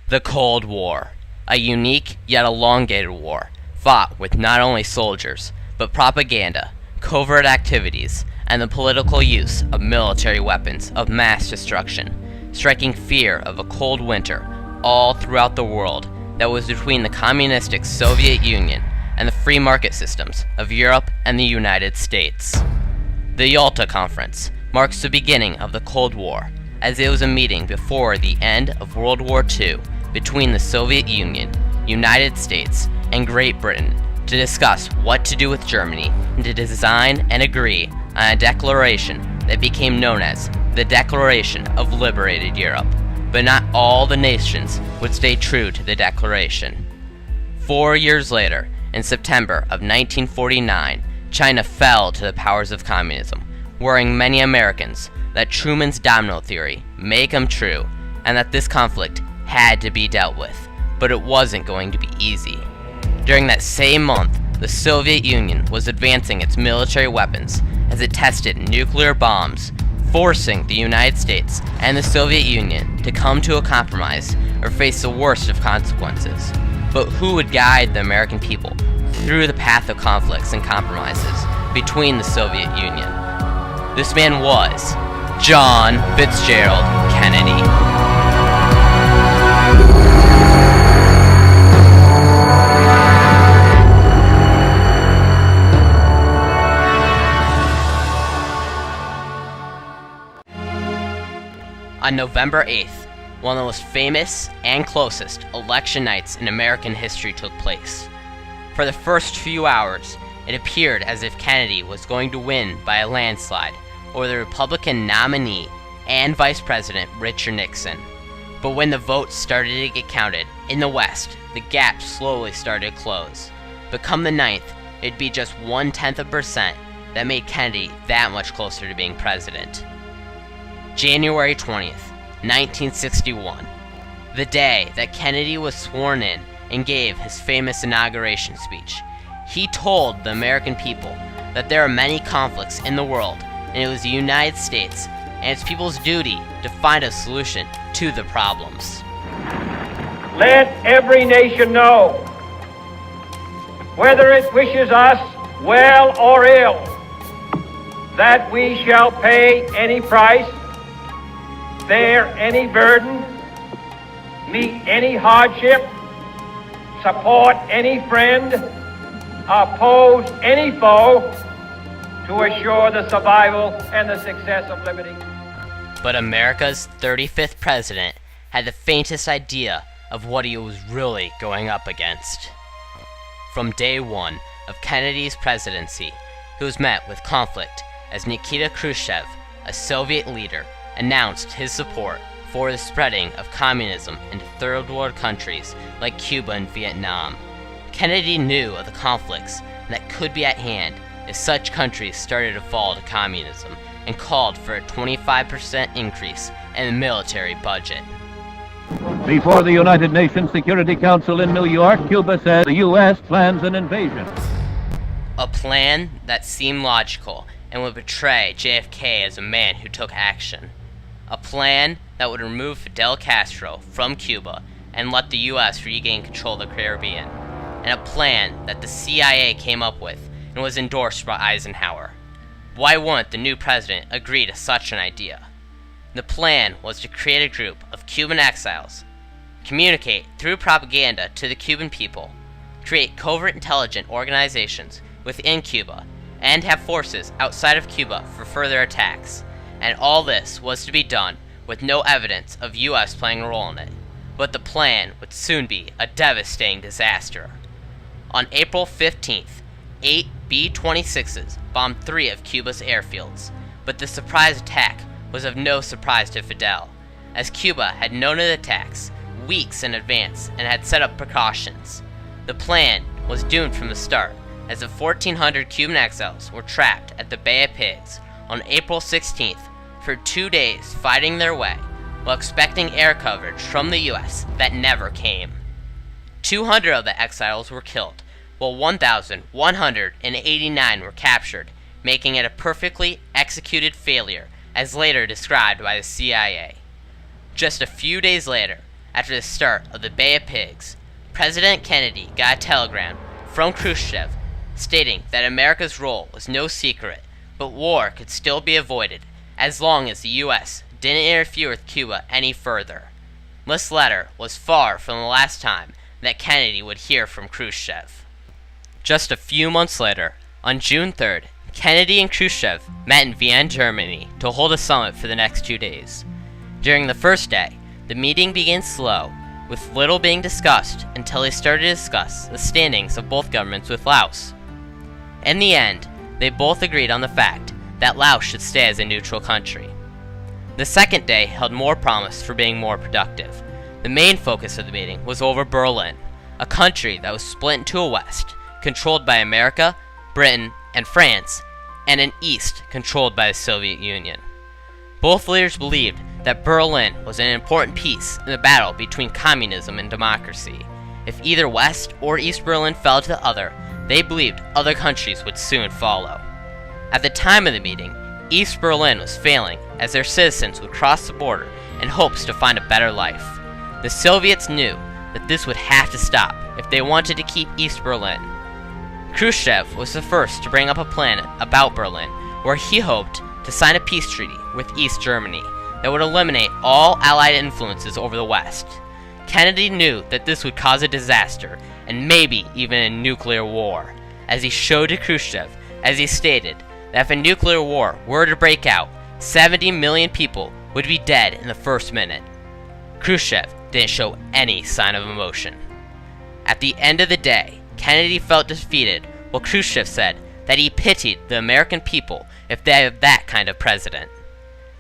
The Cold War, a unique yet elongated war, fought with not only soldiers, but propaganda, covert activities, and the political use of military weapons of mass destruction, striking fear of a cold winter all throughout the world that was between the communistic Soviet Union and the free market systems of Europe and the United States. The Yalta Conference marks the beginning of the Cold War, as it was a meeting before the end of World War II between the Soviet Union, United States, and Great Britain to discuss what to do with Germany and to design and agree on a declaration that became known as the Declaration of Liberated Europe. But not all the nations would stay true to the declaration. 4 years later, in September of 1949, China fell to the powers of communism, worrying many Americans that Truman's domino theory may come true and that this conflict had to be dealt with, but it wasn't going to be easy. During that same month, the Soviet Union was advancing its military weapons as it tested nuclear bombs, forcing the United States and the Soviet Union to come to a compromise or face the worst of consequences. But who would guide the American people through the path of conflicts and compromises between the Soviet Union? This man was John Fitzgerald Kennedy. On November 8th, one of the most famous and closest election nights in American history took place. For the first few hours, it appeared as if Kennedy was going to win by a landslide over the Republican nominee and Vice President Richard Nixon. But when the votes started to get counted in the West, the gap slowly started to close. But come the 9th, it'd be just 0.1% that made Kennedy that much closer to being president. January 20th, 1961, the day that Kennedy was sworn in and gave his famous inauguration speech. He told the American people that there are many conflicts in the world, and it was the United States and its people's duty to find a solution to the problems. Let every nation know, whether it wishes us well or ill, that we shall pay any price, bear any burden, meet any hardship, support any friend, oppose any foe, to assure the survival and the success of liberty. But America's 35th president had the faintest idea of what he was really going up against. From day one of Kennedy's presidency, he was met with conflict as Nikita Khrushchev, a Soviet leader, announced his support for the spreading of communism into third world countries like Cuba and Vietnam. Kennedy knew of the conflicts that could be at hand if such countries started to fall to communism, and called for a 25% increase in the military budget. Before the United Nations Security Council in New York, Cuba said the U.S. plans an invasion. A plan that seemed logical and would portray JFK as a man who took action. A plan that would remove Fidel Castro from Cuba and let the U.S. regain control of the Caribbean. And a plan that the CIA came up with and was endorsed by Eisenhower. Why wouldn't the new president agree to such an idea? The plan was to create a group of Cuban exiles, communicate through propaganda to the Cuban people, create covert intelligence organizations within Cuba, and have forces outside of Cuba for further attacks. And all this was to be done with no evidence of U.S. playing a role in it. But the plan would soon be a devastating disaster. On April 15th, 8 B-26s bombed 3 of Cuba's airfields, but the surprise attack was of no surprise to Fidel, as Cuba had known of the attacks weeks in advance and had set up precautions. The plan was doomed from the start, as the 1,400 Cuban exiles were trapped at the Bay of Pigs on April 16th for 2 days fighting their way while expecting air coverage from the U.S. that never came. 200 of the exiles were killed, while 1,189 were captured, making it a perfectly executed failure, as later described by the CIA. Just a few days later, after the start of the Bay of Pigs, President Kennedy got a telegram from Khrushchev stating that America's role was no secret, but war could still be avoided as long as the U.S. didn't interfere with Cuba any further. This letter was far from the last time that Kennedy would hear from Khrushchev. Just a few months later, on June 3rd, Kennedy and Khrushchev met in Vienna, Germany, to hold a summit for the next 2 days. During the first day, the meeting began slow, with little being discussed until they started to discuss the standings of both governments with Laos. In the end, they both agreed on the fact that Laos should stay as a neutral country. The second day held more promise for being more productive. The main focus of the meeting was over Berlin, a country that was split into a west, controlled by America, Britain, and France, and an east controlled by the Soviet Union. Both leaders believed that Berlin was an important piece in the battle between communism and democracy. If either West or East Berlin fell to the other, they believed other countries would soon follow. At the time of the meeting, East Berlin was failing as their citizens would cross the border in hopes to find a better life. The Soviets knew that this would have to stop if they wanted to keep East Berlin. Khrushchev was the first to bring up a plan about Berlin, where he hoped to sign a peace treaty with East Germany that would eliminate all Allied influences over the West. Kennedy knew that this would cause a disaster, and maybe even a nuclear war, as he showed to Khrushchev, as he stated, that if a nuclear war were to break out, 70 million people would be dead in the first minute. Khrushchev didn't show any sign of emotion. At the end of the day, Kennedy felt defeated, while Khrushchev said that he pitied the American people if they had that kind of president.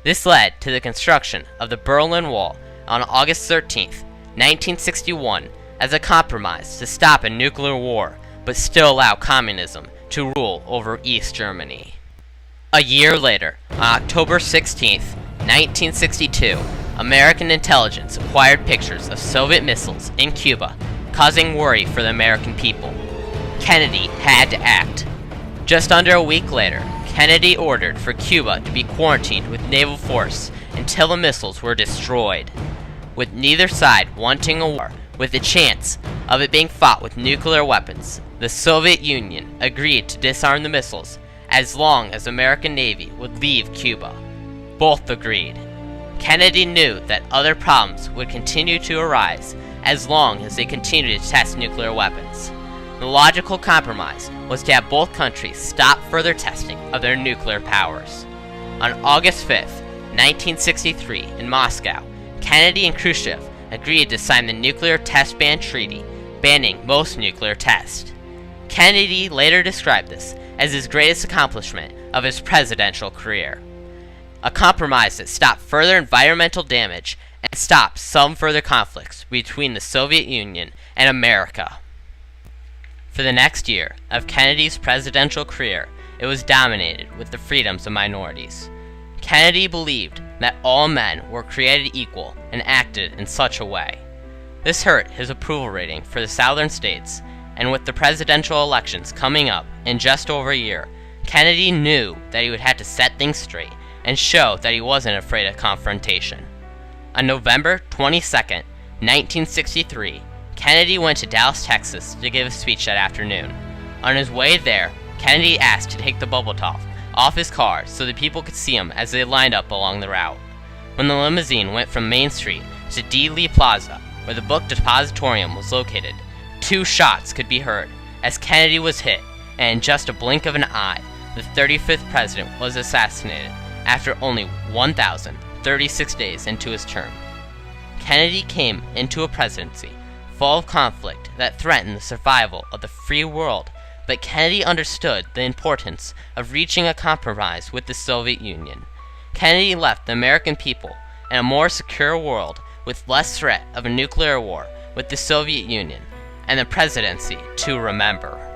This led to the construction of the Berlin Wall on August 13, 1961, as a compromise to stop a nuclear war, but still allow communism to rule over East Germany. A year later, on October 16, 1962, American intelligence acquired pictures of Soviet missiles in Cuba, causing worry for the American people. Kennedy had to act. Just under a week later, Kennedy ordered for Cuba to be quarantined with naval force until the missiles were destroyed. With neither side wanting a war with the chance of it being fought with nuclear weapons, the Soviet Union agreed to disarm the missiles as long as the American Navy would leave Cuba. Both agreed. Kennedy knew that other problems would continue to arise as long as they continued to test nuclear weapons. The logical compromise was to have both countries stop further testing of their nuclear powers. On August 5, 1963, in Moscow, Kennedy and Khrushchev agreed to sign the Nuclear Test Ban Treaty, banning most nuclear tests. Kennedy later described this as his greatest accomplishment of his presidential career. A compromise that stopped further environmental damage and stopped some further conflicts between the Soviet Union and America. For the next year of Kennedy's presidential career, it was dominated with the freedoms of minorities. Kennedy believed that all men were created equal and acted in such a way. This hurt his approval rating for the southern states, and with the presidential elections coming up in just over a year, Kennedy knew that he would have to set things straight and show that he wasn't afraid of confrontation. On November 22, 1963, Kennedy went to Dallas, Texas to give a speech that afternoon. On his way there, Kennedy asked to take the bubble top off his car so that people could see him as they lined up along the route. When the limousine went from Main Street to D. Lee Plaza, where the book depositorium was located, 2 shots could be heard as Kennedy was hit, and in just a blink of an eye, the 35th president was assassinated after only 1,036 days into his term. Kennedy came into a presidency full of conflict that threatened the survival of the free world, but Kennedy understood the importance of reaching a compromise with the Soviet Union. Kennedy left the American people in a more secure world with less threat of a nuclear war with the Soviet Union, and the presidency to remember.